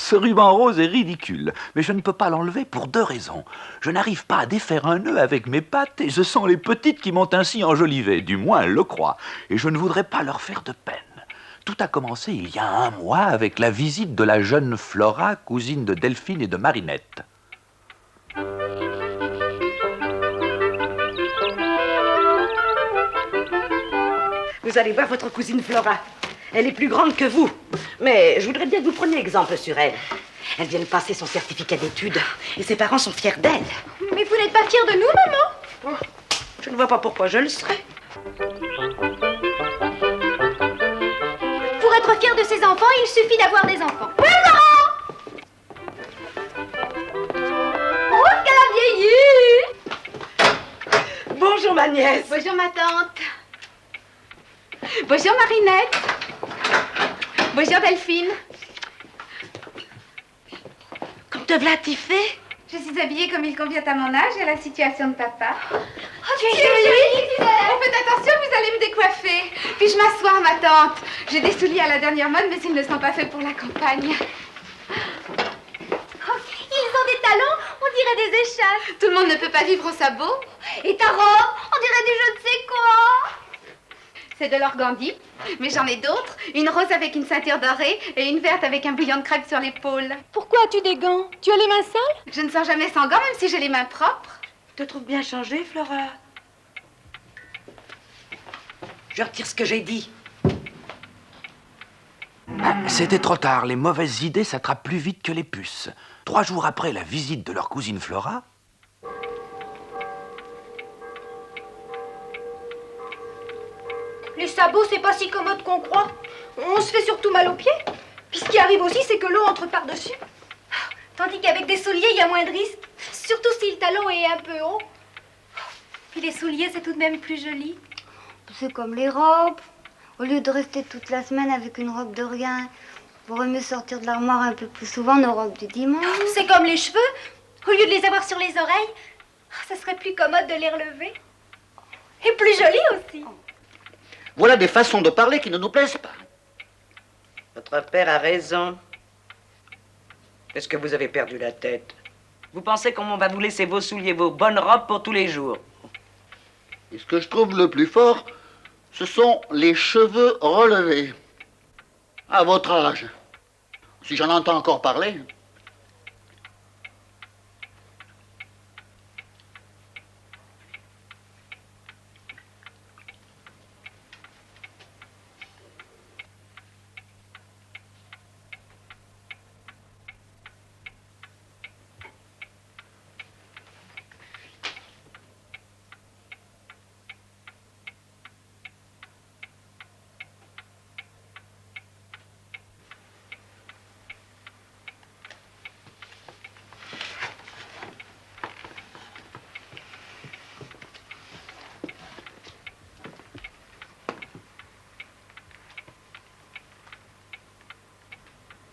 Ce ruban rose est ridicule, mais je ne peux pas l'enlever pour 2 raisons. Je n'arrive pas à défaire un nœud avec mes pattes et ce sont les petites qui m'ont ainsi enjolivé, du moins elles le croient, et je ne voudrais pas leur faire de peine. Tout a commencé il y a 1 mois avec la visite de la jeune Flora, cousine de Delphine et de Marinette. Vous allez voir votre cousine Flora. Elle est plus grande que vous. Mais je voudrais bien que vous preniez exemple sur elle. Elle vient de passer son certificat d'études et ses parents sont fiers d'elle. Mais vous n'êtes pas fière de nous, maman? Oh, je ne vois pas pourquoi je le serais. Pour être fière de ses enfants, il suffit d'avoir des enfants. Oui, maman! Oh, qu'elle a vieilli! Bonjour ma nièce. Bonjour ma tante. Bonjour Marinette. Bonjour Delphine. Comme te v'là-t-il fait? Je suis habillée comme il convient à mon âge et à la situation de papa. Oh, tu es jolie. Faites attention, vous allez me décoiffer. Puis-je m'asseoir, ma tante? J'ai des souliers à la dernière mode, mais ils ne sont pas faits pour la campagne. Oh, ils ont des talons, on dirait des écharpes. Tout le monde ne peut pas vivre au sabot. Et ta robe, on dirait du je ne sais quoi. C'est de l'organdi, mais j'en ai d'autres. Une rose avec une ceinture dorée et une verte avec un bouillon de crêpes sur l'épaule. Pourquoi as-tu des gants? Tu as les mains sales? Je ne sors jamais sans gants, même si j'ai les mains propres. Je te trouve bien changée, Flora. Je retire ce que j'ai dit. C'était trop tard, les mauvaises idées s'attrapent plus vite que les puces. 3 jours après la visite de leur cousine Flora... Les sabots, c'est pas si commode qu'on croit. On se fait surtout mal aux pieds. Puis ce qui arrive aussi, c'est que l'eau entre par-dessus. Tandis qu'avec des souliers, il y a moins de risques. Surtout si le talon est un peu haut. Puis les souliers, c'est tout de même plus joli. C'est comme les robes. Au lieu de rester toute la semaine avec une robe de rien, il vaudrait mieux sortir de l'armoire un peu plus souvent nos robes du dimanche. C'est comme les cheveux. Au lieu de les avoir sur les oreilles, ça serait plus commode de les relever. Et plus joli aussi. Voilà des façons de parler qui ne nous plaisent pas. Votre père a raison. Est-ce que vous avez perdu la tête? Vous pensez qu'on va vous laisser vos souliers, vos bonnes robes pour tous les jours? Et ce que je trouve le plus fort, ce sont les cheveux relevés. À votre âge, si j'en entends encore parler.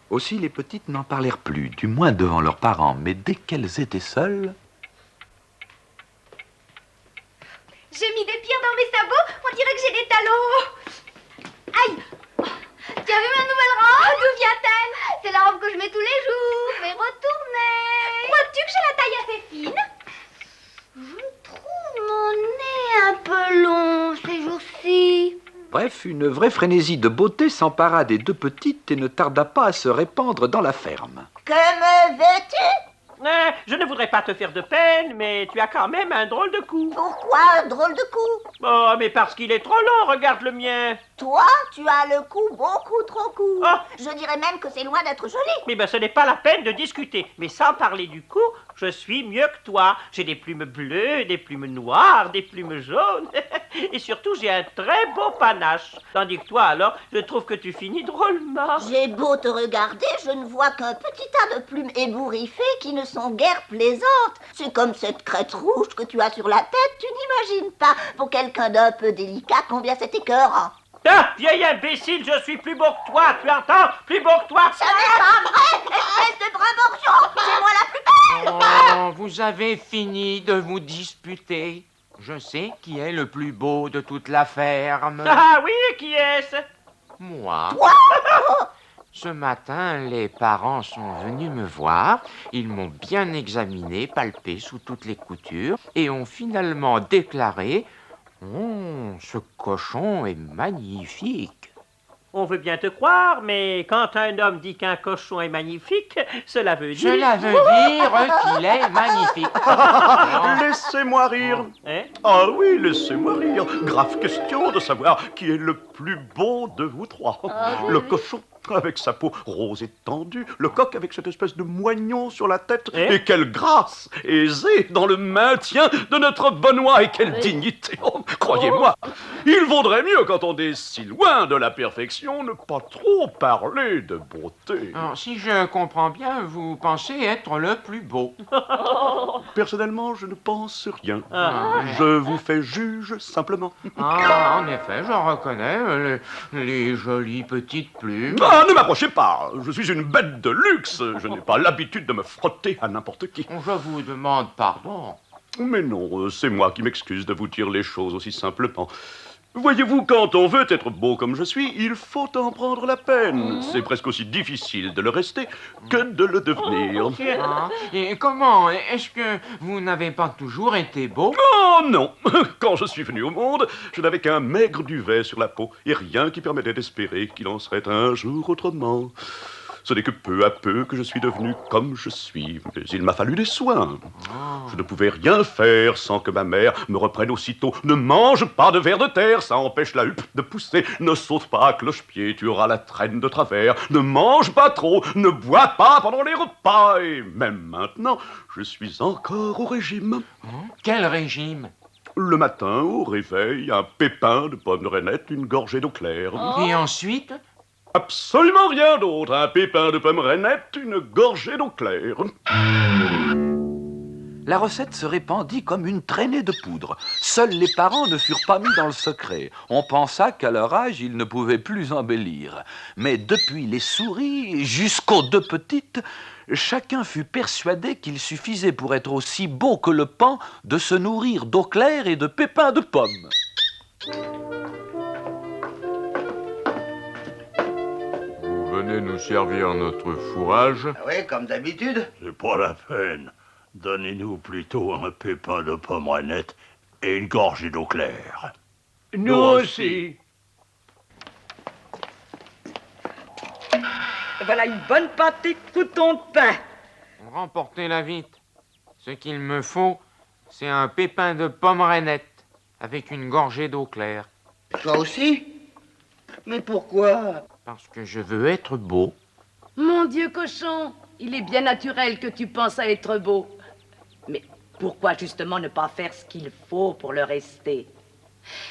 Aussi, les petites n'en parlèrent plus, du moins devant leurs parents, mais dès qu'elles étaient seules... J'ai mis des pierres dans mes sabots, on dirait que j'ai des talons. Aïe! Tu as vu ma nouvelle robe? D'où vient-elle? C'est la robe que je mets tous les jours, mais retournez. Crois-tu que j'ai la taille assez fine? Je trouve mon nez un peu long ces jours-ci. Bref, une vraie frénésie de beauté s'empara des 2 petites et ne tarda pas à se répandre dans la ferme. Que me veux-tu? Je ne voudrais pas te faire de peine, mais tu as quand même un drôle de cou. Pourquoi un drôle de cou? Oh, mais parce qu'il est trop long, regarde le mien. Toi, tu as le cou beaucoup trop court. Oh. Je dirais même que c'est loin d'être joli. Mais ben, ce n'est pas la peine de discuter. Mais sans parler du cou, je suis mieux que toi. J'ai des plumes bleues, des plumes noires, des plumes jaunes. Et surtout, j'ai un très beau panache. Tandis que toi, alors, je trouve que tu finis drôlement. J'ai beau te regarder, je ne vois qu'un petit tas de plumes ébouriffées qui ne sont guère plaisantes. C'est comme cette crête rouge que tu as sur la tête, tu n'imagines pas. Pour quelqu'un d'un peu délicat, combien c'est écœurant. Ah, vieil imbécile, je suis plus beau que toi, tu entends? Plus beau que toi. Ça n'est pas vrai, espèce de brun bourgeon. C'est moi la plus belle. Oh, vous avez fini de vous disputer. Je sais qui est le plus beau de toute la ferme. Ah oui, qui est-ce? Moi. Toi? Ce matin, les parents sont venus me voir. Ils m'ont bien examiné, palpé sous toutes les coutures et ont finalement déclaré « Oh, ce cochon est magnifique !» On veut bien te croire, mais quand un homme dit qu'un cochon est magnifique, cela veut dire... Cela veut dire qu'il est magnifique. Laissez-moi rire. Hein? Ah oui, laissez-moi rire. Grave question de savoir qui est le plus beau de vous trois. Le cochon avec sa peau rose et tendue, le coq avec cette espèce de moignon sur la tête, et quelle grâce aisée dans le maintien de notre Benoît, et quelle dignité. Oh, croyez-moi, il vaudrait mieux, quand on est si loin de la perfection, ne pas trop parler de beauté. Alors, si je comprends bien, vous pensez être le plus beau. Personnellement, je ne pense rien. Je vous fais juge simplement. Ah, en effet, je reconnais les jolies petites plumes. Ah, ne m'approchez pas. Je suis une bête de luxe. Je n'ai pas l'habitude de me frotter à n'importe qui. Je vous demande pardon. Mais non, c'est moi qui m'excuse de vous dire les choses aussi simplement. Voyez-vous, quand on veut être beau comme je suis, il faut en prendre la peine. C'est presque aussi difficile de le rester que de le devenir. Ah, et comment? Est-ce que vous n'avez pas toujours été beau? Oh non! Quand je suis venu au monde, je n'avais qu'un maigre duvet sur la peau et rien qui permettait d'espérer qu'il en serait un jour autrement. Ce n'est que peu à peu que je suis devenu comme je suis. Mais il m'a fallu des soins. Je ne pouvais rien faire sans que ma mère me reprenne aussitôt. Ne mange pas de vers de terre, ça empêche la huppe de pousser. Ne saute pas à cloche-pied, tu auras la traîne de travers. Ne mange pas trop, ne bois pas pendant les repas. Et même maintenant, je suis encore au régime. Quel régime? Le matin, au réveil, un pépin de pomme de reinette, une gorgée d'eau claire. Et ensuite? Absolument rien d'autre. Un pépin de pomme reinette, une gorgée d'eau claire. La recette se répandit comme une traînée de poudre. Seuls les parents ne furent pas mis dans le secret. On pensa qu'à leur âge, ils ne pouvaient plus embellir. Mais depuis les souris jusqu'aux deux petites, chacun fut persuadé qu'il suffisait pour être aussi beau que le paon de se nourrir d'eau claire et de pépins de pommes. Venez nous servir notre fourrage. Oui, comme d'habitude. C'est pas la peine. Donnez-nous plutôt un pépin de pomme reinette et une gorgée d'eau claire. Nous aussi. Voilà une bonne pâtée de croûtons de pain. Remportez-la vite. Ce qu'il me faut, c'est un pépin de pomme reinette avec une gorgée d'eau claire. Toi aussi? Mais pourquoi? Parce que je veux être beau. Mon Dieu, cochon, il est bien naturel que tu penses à être beau. Mais pourquoi justement ne pas faire ce qu'il faut pour le rester?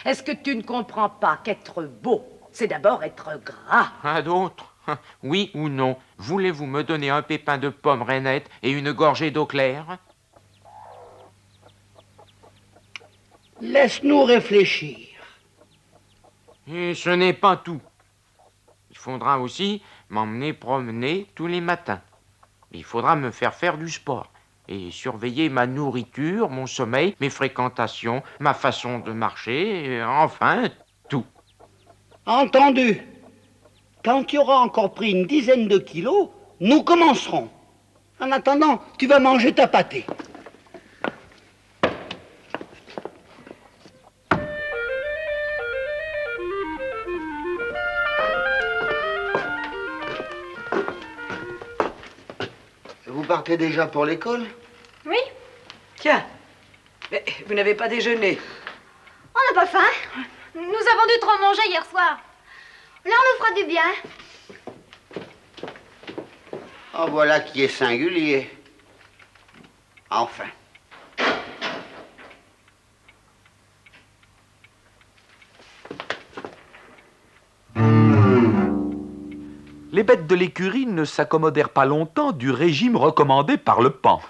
Est-ce que tu ne comprends pas qu'être beau, c'est d'abord être gras? À d'autres? Oui ou non? Voulez-vous me donner un pépin de pomme reinette et une gorgée d'eau claire? Laisse-nous réfléchir. Et ce n'est pas tout. Il faudra aussi m'emmener promener tous les matins. Il faudra me faire du sport et surveiller ma nourriture, mon sommeil, mes fréquentations, ma façon de marcher, et enfin, tout. Entendu. Quand tu auras encore pris une dizaine de kilos, nous commencerons. En attendant, tu vas manger ta pâtée. Vous partez déjà pour l'école? Oui, Tiens, mais vous n'avez pas déjeuné. on n'a pas faim. Nous avons dû trop manger hier soir. Là, on nous fera du bien. En voilà qui est singulier. Enfin. Les bêtes de l'écurie ne s'accommodèrent pas longtemps du régime recommandé par le paon.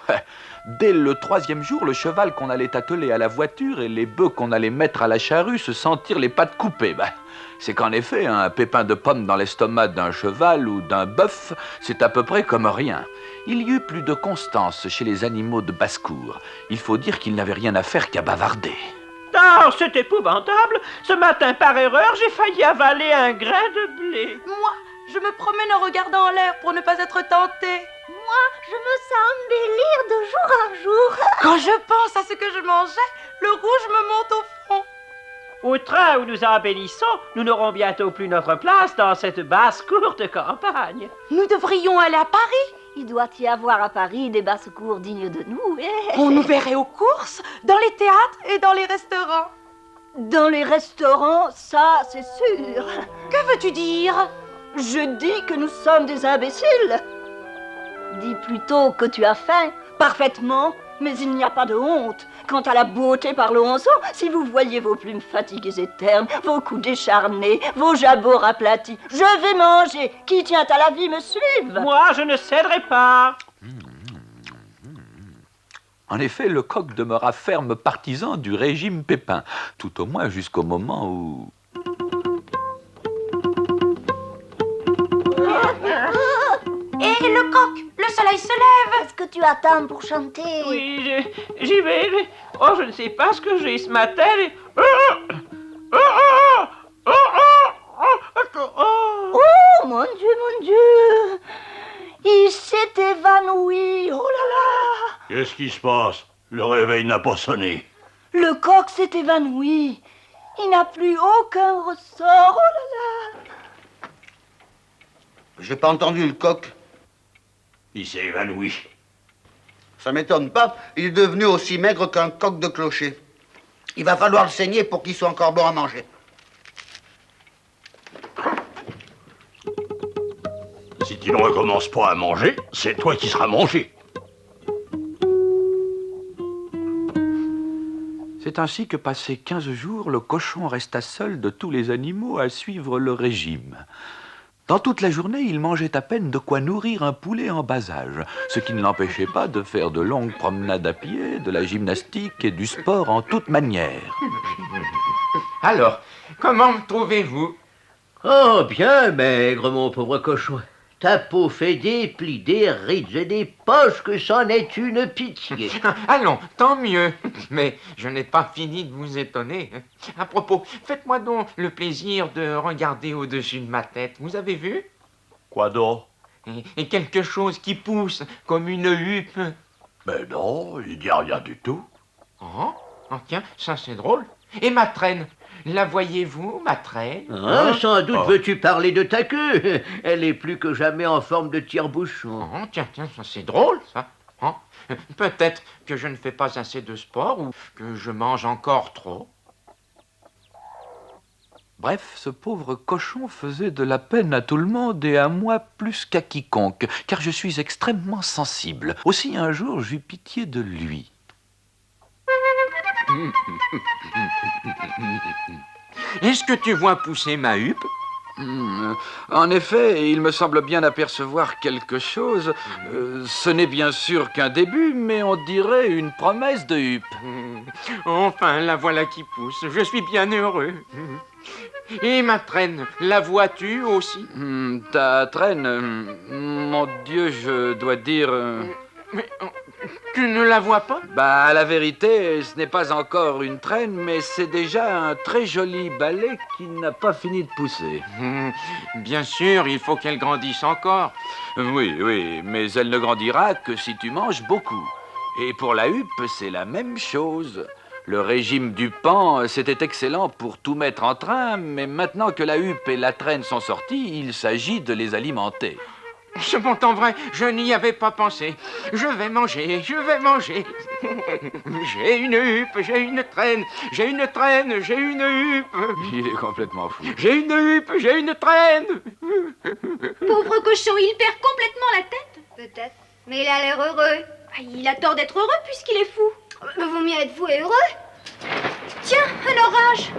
Dès le 3e jour, le cheval qu'on allait atteler à la voiture et les bœufs qu'on allait mettre à la charrue se sentirent les pattes coupées. C'est qu'en effet, un pépin de pomme dans l'estomac d'un cheval ou d'un bœuf, c'est à peu près comme rien. Il y eut plus de constance chez les animaux de basse-cour. Il faut dire qu'ils n'avaient rien à faire qu'à bavarder. Ah, c'est épouvantable. Ce matin, par erreur, j'ai failli avaler un grain de blé. Moi, Je me promène en regardant en l'air pour ne pas être tentée. Moi, je me sens embellir de jour en jour. Quand je pense à ce que je mangeais, le rouge me monte au front. Au train où nous embellissons, nous n'aurons bientôt plus notre place dans cette basse-cour de campagne. Nous devrions aller à Paris. Il doit y avoir à Paris des basses-cours dignes de nous. On nous verrait aux courses, dans les théâtres et dans les restaurants. Dans les restaurants, ça, c'est sûr. Que veux-tu dire? Je dis que nous sommes des imbéciles. Dis plutôt que tu as faim, parfaitement, mais il n'y a pas de honte. Quant à la beauté, parlons-en. Si vous voyez vos plumes fatiguées et ternes, vos coups décharnés, vos jabots aplatis, je vais manger. Qui tient à la vie me suive. Moi, je ne céderai pas. En effet, Lecoq demeura ferme partisan du régime Pépin, tout au moins jusqu'au moment où... Hé, Lecoq, le soleil se lève. Est-ce que tu attends pour chanter? Oui, j'y vais. Oh, je ne sais pas ce que j'ai ce matin. Oh, mon Dieu, il s'est évanoui. Oh là là. Qu'est-ce qui se passe? Le réveil n'a pas sonné. Le coq s'est évanoui. Il n'a plus aucun ressort. Oh là là. J'ai pas entendu le coq. Il s'est évanoui. Ça m'étonne pas, il est devenu aussi maigre qu'un coq de clocher. Il va falloir le saigner pour qu'il soit encore bon à manger. Si tu ne recommences pas à manger, c'est toi qui seras mangé. C'est ainsi que, passé 15 jours, le cochon resta seul de tous les animaux à suivre le régime. Dans toute la journée, il mangeait à peine de quoi nourrir un poulet en bas âge, ce qui ne l'empêchait pas de faire de longues promenades à pied, de la gymnastique et du sport en toute manière. Alors, comment me trouvez-vous? Oh, bien maigre, mon pauvre cochon. Ta peau fait des plis, des rides et des poches que c'en est une pitié. Allons, tant mieux. Mais je n'ai pas fini de vous étonner. À propos, faites-moi donc le plaisir de regarder au-dessus de ma tête. Vous avez vu? Quoi donc? Et quelque chose qui pousse, comme une huppe. Ben non, il n'y a rien du tout. Oh, tiens, ça c'est drôle. Et ma traîne? La voyez-vous, ma traîne? Ah, sans doute veux-tu parler de ta queue. Elle est plus que jamais en forme de tire-bouchon. Oh, tiens, ça c'est drôle, ça. Oh, peut-être que je ne fais pas assez de sport ou que je mange encore trop. Bref, ce pauvre cochon faisait de la peine à tout le monde et à moi plus qu'à quiconque, car je suis extrêmement sensible. Aussi un jour, j'eus pitié de lui. Est-ce que tu vois pousser ma huppe? En effet, il me semble bien apercevoir quelque chose. Ce n'est bien sûr qu'un début, mais on dirait une promesse de huppe. Enfin, la voilà qui pousse. Je suis bien heureux. Et ma traîne, la vois-tu aussi? Ta traîne, mon Dieu, je dois dire... Mais tu ne la vois pas? Bah, à la vérité, ce n'est pas encore une traîne, mais c'est déjà un très joli balai qui n'a pas fini de pousser. Bien sûr, il faut qu'elle grandisse encore. Oui, mais elle ne grandira que si tu manges beaucoup. Et pour la huppe, c'est la même chose. Le régime du pan, c'était excellent pour tout mettre en train, mais maintenant que la huppe et la traîne sont sorties, il s'agit de les alimenter. Ce montant vrai, je n'y avais pas pensé. Je vais manger. J'ai une huppe, j'ai une traîne, j'ai une huppe. Il est complètement fou. J'ai une huppe, j'ai une traîne. Pauvre cochon, il perd complètement la tête. Peut-être, mais il a l'air heureux. Il a tort d'être heureux puisqu'il est fou. Vaut mieux être fou et heureux. Tiens, un orage.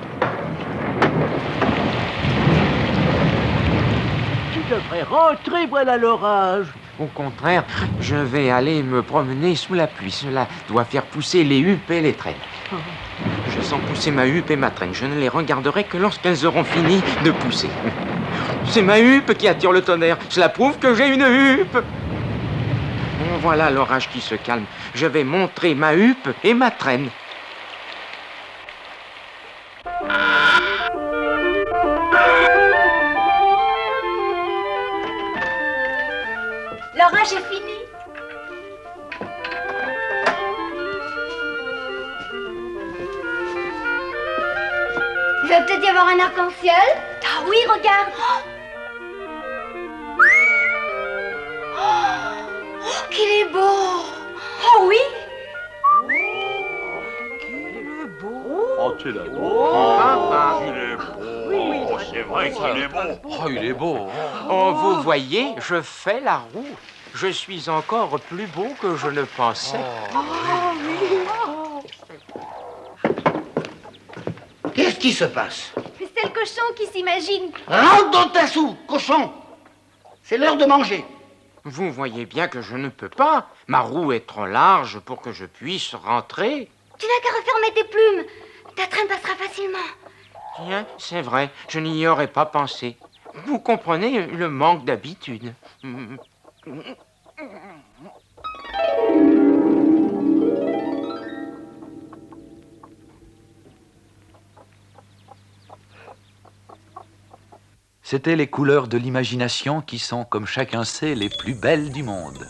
Tu devrais rentrer, voilà l'orage. Au contraire, je vais aller me promener sous la pluie. Cela doit faire pousser les huppes et les traînes. Je sens pousser ma huppe et ma traîne. Je ne les regarderai que lorsqu'elles auront fini de pousser. C'est ma huppe qui attire le tonnerre. Cela prouve que j'ai une huppe. Bon, voilà l'orage qui se calme. Je vais montrer ma huppe et ma traîne. L'orage est fini. Il va peut-être y avoir un arc-en-ciel. Ah oui, regarde. Oh, qu'il est beau. Oh oui. Oh, tu l'as Il est beau. C'est vrai qu'il est beau. Oh, il est beau. Oh, vous voyez, je fais la roue. Je suis encore plus beau que je ne pensais. Qu'est-ce qui se passe? C'est le cochon qui s'imagine. Rentre dans ta soupe, cochon. C'est l'heure de manger. Vous voyez bien que je ne peux pas. Ma roue est trop large pour que je puisse rentrer. Tu n'as qu'à refermer tes plumes. Ta traîne passera facilement. Tiens, c'est vrai, je n'y aurais pas pensé. Vous comprenez le manque d'habitude. C'étaient les couleurs de l'imagination qui sont, comme chacun sait, les plus belles du monde.